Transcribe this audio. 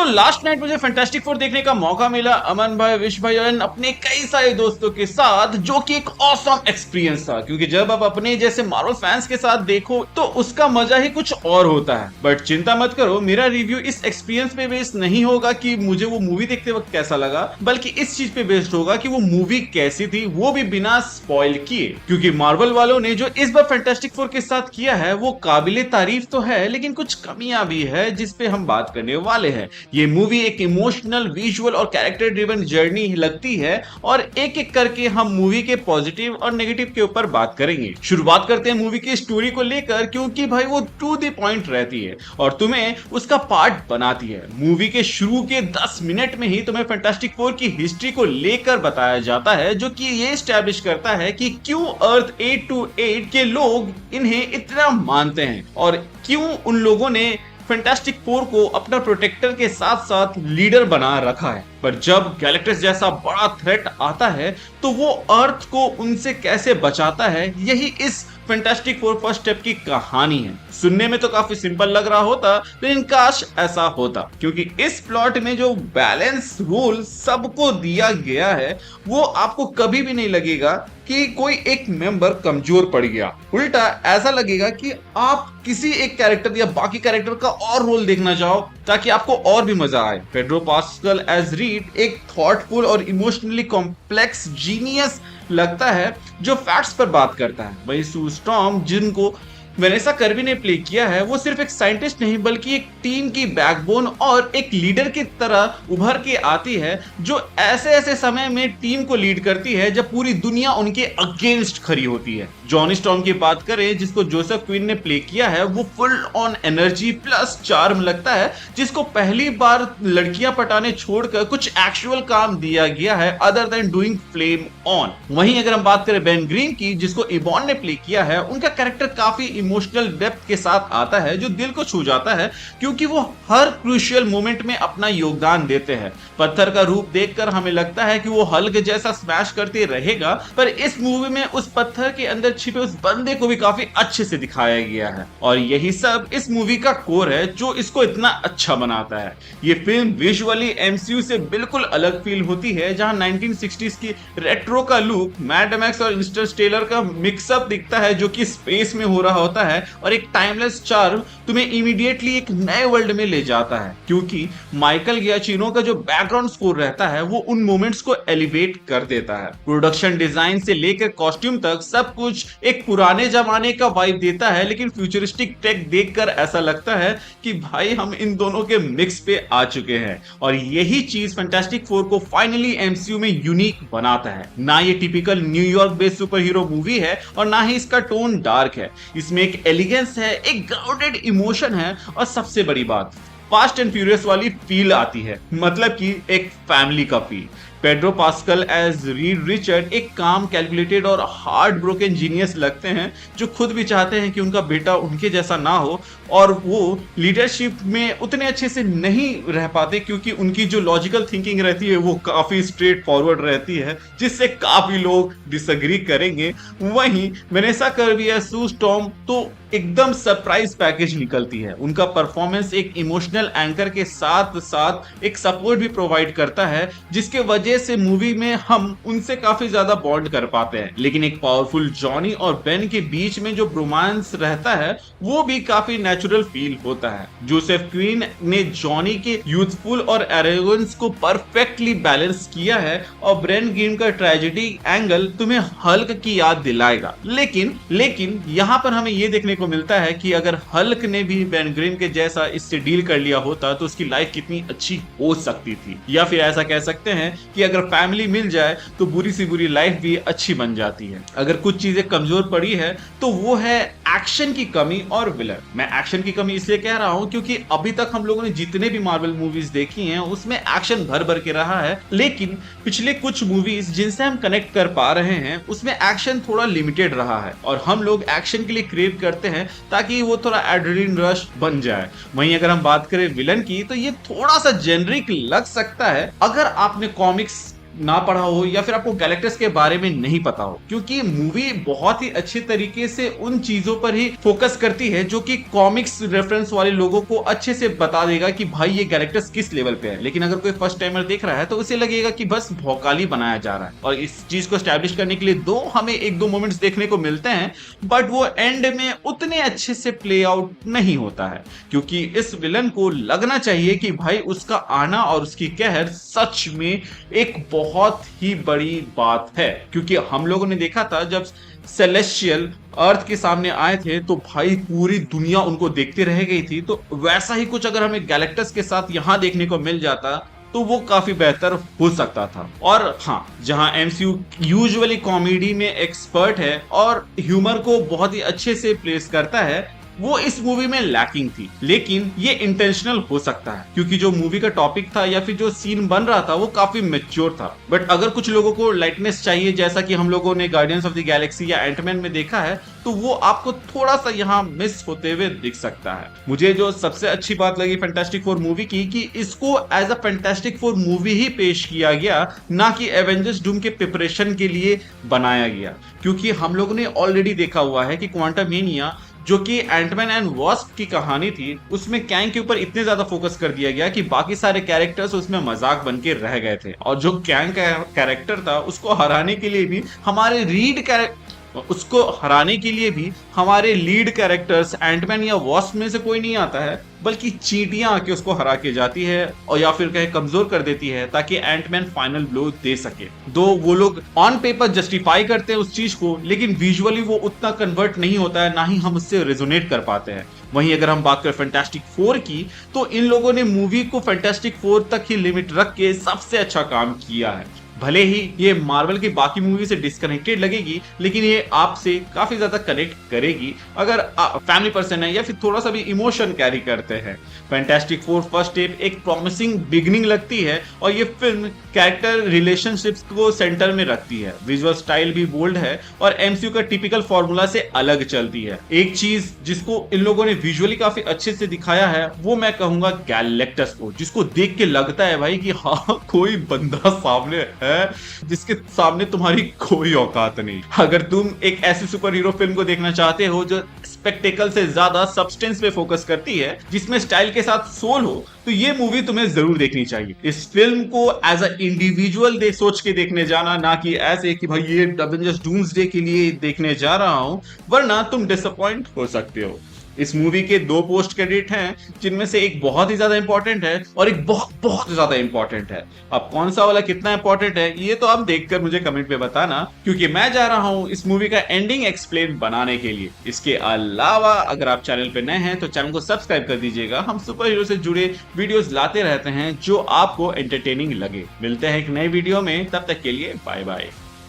So last night मुझे fantastic four देखने का मौका मिला अमन भाई, विश भाई और अपने कई सारे दोस्तों के साथ, जो कि एक ऑसम एक्सपीरियंस था। क्योंकि जब आप अपने जैसे मार्वल फैंस के साथ देखो तो उसका मजा ही कुछ और होता है। बट चिंता मत करो, मेरा रिव्यू इस एक्सपीरियंस पे बेस्ड नहीं होगा कि मुझे वो मूवी देखते वक्त कैसा लगा, बल्कि इस चीज पे बेस्ड होगा कि वो मूवी कैसी थी, वो भी बिना स्पॉइल किए। क्योंकि मार्वल वालों ने जो इस बार फैंटास्टिक फोर के साथ किया है वो काबिले तारीफ तो है, लेकिन कुछ कमियां भी है जिस पे हम बात करने वाले हैं। ये मूवी एक इमोशनल, विजुअल और कैरेक्टर ड्रिवन जर्नी लगती है और एक एक करके हम मूवी के पॉजिटिव और नेगेटिव के ऊपर बात करेंगे। शुरुआत करते हैं मूवी की स्टोरी को लेकर, क्योंकि भाई वो टू द पॉइंट रहती है और तुम्हें उसका पार्ट बनाती है। मूवी के शुरू के 10 मिनट में ही तुम्हें फैंटास्टिक फोर की हिस्ट्री को लेकर बताया जाता है, जो कि ये एस्टैब्लिश करता है कि क्यों अर्थ 828 के लोग इन्हें इतना मानते हैं और क्यों उन लोगों ने फैंटास्टिक फोर को अपना प्रोटेक्टर के साथ साथ लीडर बना रखा है। पर जब गैलेक्टस जैसा बड़ा थ्रेट आता है तो वो अर्थ को उनसे कैसे बचाता है, यही इस फैंटास्टिक फोर फर्स्ट स्टेप की कहानी है। सुनने में तो काफी सिंपल लग रहा होता, लेकिन काश ऐसा होता, क्योंकि इस प्लॉट में जो बैलेंस रोल सबको दिया गया है वो आपको कभी भी नहीं लगेगा कि कोई एक मेंबर कमजोर पड़ गया। उल्टा ऐसा लगेगा कि आप किसी एक कैरेक्टर या बाकी कैरेक्टर का और रोल देखना चाहो ताकि आपको और भी मजा आए। पेड्रो पास्कल एज रीड एक थॉटफुल और इमोशनली कॉम्प्लेक्स जीनियस लगता है जो फैक्ट्स पर बात करता है। वही सू स्टॉर्म, जिनको वेनेसा कर्बी ने प्ले किया है, वो सिर्फ एक साइंटिस्ट नहीं बल्कि एक टीम की बैकबोन और एक लीडर की तरह उभर के आती है, जो ऐसे ऐसे समय में टीम को लीड करती है जब पूरी दुनिया उनके अगेंस्ट खड़ी होती है। जॉनी स्टॉर्म की बात करें, जिसको जोसेफ क्वीन ने प्ले किया है, वो full on energy plus charm लगता है, जिसको पहली बार लड़कियां पटाने छोड़कर कुछ एक्चुअल काम दिया गया है other than doing flame on. वहीं अगर हम बात करें बेन ग्रीन की, जिसको इबॉन ने प्ले किया है, उनका कैरेक्टर काफी इमोशनल डेप्थ के साथ आता है जो दिल को छू जाता है, क्योंकि वो हर क्रूशियल मोमेंट में अपना योगदान देते हैं। पत्थर का रूप देखकर हमें लगता है कि वो हल्क जैसा स्मैश करते रहेगा, पर इस मूवी में उस पत्थर के अंदर छिपे उस बंदे को भी काफी अच्छे से दिखाया गया है और यही सब इस मूवी का कोर है जो इसको इतना अच्छा बनाता है। ये फिल्म विजुअली एमसीयू से बिल्कुल अलग फील होती है, जहां 1960s की रेट्रो का लुक, मैड मैक्स और इंटरस्टेलर का मिक्सअप दिखता है जो कि स्पेस में हो रहा होता है, और एक टाइमलेस चार्म तुम्हें इमीडिएटली एक नए वर्ल्ड में ले जाता है, क्योंकि माइकल गियाचिनो का जो बैकग्राउंड स्कोर रहता है वो उन मोमेंट्स को एलिवेट कर देता है। प्रोडक्शन डिजाइन से लेकर कॉस्ट्यूम तक सब कुछ एक पुराने जमाने का वाइब देता है, लेकिन फ्यूचरिस्टिक टेक देखकर ऐसा लगता है कि भाई हम इन दोनों के मिक्स पे आ चुके हैं, और यही चीज फैंटास्टिक फोर को फाइनली एमसीयू में यूनिक बनाता है। ना ये typical New York based super hero movie है और ना ही इसका टोन डार्क है। इसमें एक एलिगेंस है, एक ग्राउंडेड इमोशन है और सबसे बड़ी बात, फास्ट एंड फ्यूरियस वाली फील आती है, मतलब कि एक फैमिली का feel. Pedro Pascal as Reed Richard एक काम, कैलकुलेटेड और हार्ट ब्रोकन जीनियस लगते हैं, जो खुद भी चाहते हैं कि उनका बेटा उनके जैसा ना हो, और वो लीडरशिप में उतने अच्छे से नहीं रह पाते क्योंकि उनकी जो लॉजिकल थिंकिंग रहती है वो काफी स्ट्रेट फॉरवर्ड रहती है, जिससे काफी लोग डिसएग्री करेंगे। वहीं वेनेसा कर्बी या सू स्टॉर्म तो एकदम सरप्राइज पैकेज निकलती है। उनका परफॉर्मेंस एक इमोशनल एंकर के साथ साथ एक सपोर्ट भी प्रोवाइड करता है, जिसके वजह से मूवी में हम उनसे काफी ज्यादा बॉन्ड कर पाते हैं। लेकिन एक पावरफुल जॉनी और बेन के बीच में जो रोमांस रहता है वो भी काफी नेचुरल फील होता है। जोसेफ क्वीन ने जॉनी के यूथफुल और एरोगेंस को परफेक्टली बैलेंस किया है, और ब्रेन ग्रीन का ट्रेजेडी एंगल तुम्हें हल्क की याद दिलाएगा। लेकिन यहाँ पर हमें ये देखने को मिलता है कि अगर हल्क ने भी बेन ग्रीन के जैसा इससे डील कर लिया होता तो उसकी लाइफ कितनी अच्छी हो सकती थी, या फिर ऐसा कह सकते हैं कि अगर फैमिली मिल जाए तो बुरी सी बुरी लाइफ भी अच्छी बन जाती है। अगर कुछ चीजें कमजोर पड़ी है तो वो है एक्शन की कमी और विलन। मैं एक्शन की कमी इसलिए कह रहा हूं क्योंकि अभी तक हम लोगों ने जितने भी मार्वल मूवीज देखी हैं उसमें एक्शन भर भर के रहा है, लेकिन पिछले कुछ मूवीज जिनसे हम कनेक्ट कर पा रहे हैं उसमें एक्शन थोड़ा लिमिटेड रहा है, और हम लोग एक्शन के लिए क्रेव करते हैं ताकि वो थोड़ा एड्रेनलिन रश बन जाए। वहीं अगर हम बात करें विलन की तो ये थोड़ा सा जेनरिक लग सकता है। अगर आपने कॉमिक्स ना पढ़ा हो या फिर आपको गैलेक्टस के बारे में नहीं पता हो, क्योंकि मूवी बहुत ही अच्छे तरीके से उन चीजों पर ही फोकस करती है जो कि कॉमिक्स रेफरेंस वाले लोगों को अच्छे से बता देगा कि भाई ये गैलेक्टस किस लेवल पे है। लेकिन अगर कोई फर्स्ट टाइमर देख रहा है तो उसे लगेगा कि बस भौकाली बनाया जा रहा है। और इस चीज को स्टैब्लिश करने के लिए हमें एक दो मोमेंट्स देखने को मिलते हैं, बट वो एंड में उतने अच्छे से प्ले आउट नहीं होता है, क्योंकि इस विलन को लगना चाहिए कि भाई उसका आना और उसकी कहर सच में एक बहुत ही बड़ी बात है। क्योंकि हम लोगों ने देखा था जब सेलेस्टियल अर्थ के सामने आए थे तो भाई पूरी दुनिया उनको देखते रह गई थी। तो वैसा ही कुछ अगर हमें गैलेक्टस के साथ यहां देखने को मिल जाता तो वो काफी बेहतर हो सकता था। और हाँ, जहां एमसीयू यूजुअली कॉमेडी में एक्सपर्ट है और ह्यूमर को बहुत ही अच्छे से प्लेस करता है, वो इस मूवी में लैकिंग थी। लेकिन ये इंटेंशनल हो सकता है, क्योंकि जो मूवी का टॉपिक था या फिर जो सीन बन रहा था वो काफी मैच्योर था। बट अगर कुछ लोगों को लाइटनेस चाहिए, जैसा कि हम लोगों ने गार्डियंस ऑफ द गैलेक्सी या एंटमैन में देखा है, तो वो आपको थोड़ा सा यहाँ मिस होते हुए दिख सकता है। मुझे जो सबसे अच्छी बात लगी फैंटास्टिक फोर मूवी की, कि इसको as a fantastic four movie ही पेश किया गया, ना कि एवेंजर्स डूम के प्रिपरेशन के लिए बनाया गया। क्योंकि हम लोगों ने ऑलरेडी देखा हुआ है कि क्वांटममेनिया जो कि एंटमैन एंड वास्प की कहानी थी, उसमें कैंग के ऊपर इतने ज्यादा फोकस कर दिया गया कि बाकी सारे कैरेक्टर्स उसमें मजाक बन के रह गए थे। और जो कैंग का कैरेक्टर था उसको हराने के लिए भी हमारे लीड कैरेक्टर्स एंटमैन या वास्प में से कोई नहीं आता है, बल्कि चींटियां आके उसको हरा के जाती है और या फिर कहे कमजोर कर देती है, ताकि एंटमैन फाइनल ब्लो दे सके। दो वो लोग ऑन पेपर जस्टिफाई करते हैं उस चीज को, लेकिन विजुअली वो उतना कन्वर्ट नहीं होता है, ना ही हम उससे रेजोनेट कर पाते हैं। वहीं अगर हम बात करें फैंटास्टिक फोर की, तो इन लोगों ने मूवी को फैंटास्टिक फोर तक ही लिमिट रख के सबसे अच्छा काम किया है। भले ही ये मार्वल की बाकी मूवी से डिस्कनेक्टेड लगेगी, लेकिन ये आपसे काफी ज्यादा कनेक्ट करेगी अगर फैमिली पर्सन है या फिर थोड़ा सा भी इमोशन कैरी करते हैं। फैंटास्टिक फोर फर्स्ट स्टेप एक प्रॉमिसिंग बिगनिंग लगती है और ये फिल्म कैरेक्टर रिलेशनशिप्स को सेंटर में रखती है। विजुअल स्टाइल भी बोल्ड है और एमसीयू का टिपिकल फॉर्मूला से अलग चलती है। एक चीज जिसको इन लोगों ने विजुअली काफी अच्छे से दिखाया है, वो मैं कहूंगा गैलेक्टस को, जिसको देख के लगता है भाई कि हाँ कोई बंदा सामने है जिसके सामने तुम्हारी कोई औकात नहीं। अगर तुम एक ऐसी सुपर हीरो फिल्म को देखना चाहते हो जो स्पेक्टेकल से ज्यादा सब्सटेंस पे फोकस करती है, जिसमें स्टाइल के साथ सोल हो, तो ये मूवी तुम्हें जरूर देखनी चाहिए। इस फिल्म को एज अ इंडिविजुअल सोच के देखने जाना, ना कि ऐसे कि भाई ये एवेंजर्स डूम्सडे के लिए देखने जा रहा हूं, वरना तुम डिसअपॉइंट हो सकते हो। इस मूवी के दो पोस्ट क्रेडिट हैं, जिनमें से एक बहुत ही ज्यादा इंपॉर्टेंट है और एक बहुत बहुत ज्यादा इंपॉर्टेंट है। अब कौन सा वाला कितना इंपॉर्टेंट है ये तो आप देखकर मुझे कमेंट में बताना, क्योंकि मैं जा रहा हूं इस मूवी का एंडिंग एक्सप्लेन बनाने के लिए। इसके अलावा अगर आप चैनल पे नए हैं तो चैनल को सब्सक्राइब कर दीजिएगा। हम सुपर हीरो से जुड़े वीडियोस लाते रहते हैं जो आपको एंटरटेनिंग लगे। मिलते हैं एक नए वीडियो में, तब तक के लिए बाय बाय।